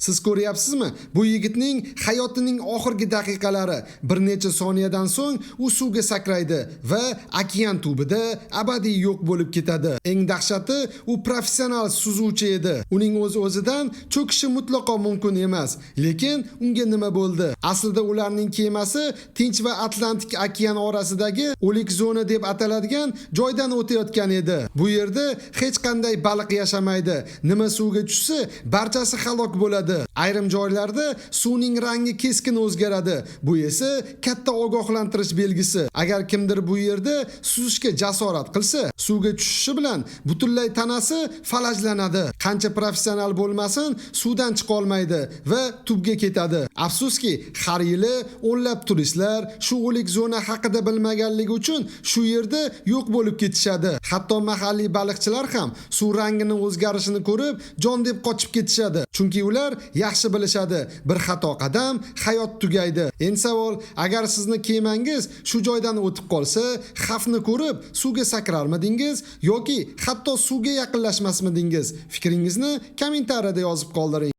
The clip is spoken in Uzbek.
Siz ko'ryapsizmi? Bu yigitning hayotining oxirgi daqiqalari bir necha soniyadan so'ng u suvga sakraydi va okean tubida abadiy yo'q bo'lib ketadi. Eng dahshati, u professional suzuvchi edi. Uning o'zidan cho'kishi mutlaqo mumkin emas. Lekin unga nima bo'ldi? Aslida ularning kemasi Tinch va Atlantik okean orasidagi o'lik zona deb ataladigan joydan o'tayotgan edi. Bu yerda hech qanday baliq yashamaydi. Nima suvga tushsa, barchasi halok bo'ladi. Ayrim joylarda suvning rangi keskin o'zgaradi. Bu esa katta ogohlantirish belgisi. Agar kimdir bu yerda suzishga jasorat qilsa, suvga tushishi bilan butunlay tanasi falajlanadi. Qancha professional bo'lmasin, suvdan chiqa olmaydi va tubga ketadi. Afsuski, har yili o'nlab turistlar shu o'lik zona haqida bilmaganligi uchun shu yerda yo'q bo'lib ketishadi. Hatto mahalliy baliqchilar ham suv rangining o'zgarishini ko'rib, jon deb qochib ketishadi. Chunki ular yaxshi bilishadi, bir xato qadam hayot tugaydi. Endi savol, agar sizni kemangiz shu joydan o'tib qolsa, xavfni ko'rib suvga sakrarmidingiz yoki hatto suvga yaqinlashmasmidingiz? Fikringizni kommentariyada yozib qoldiring.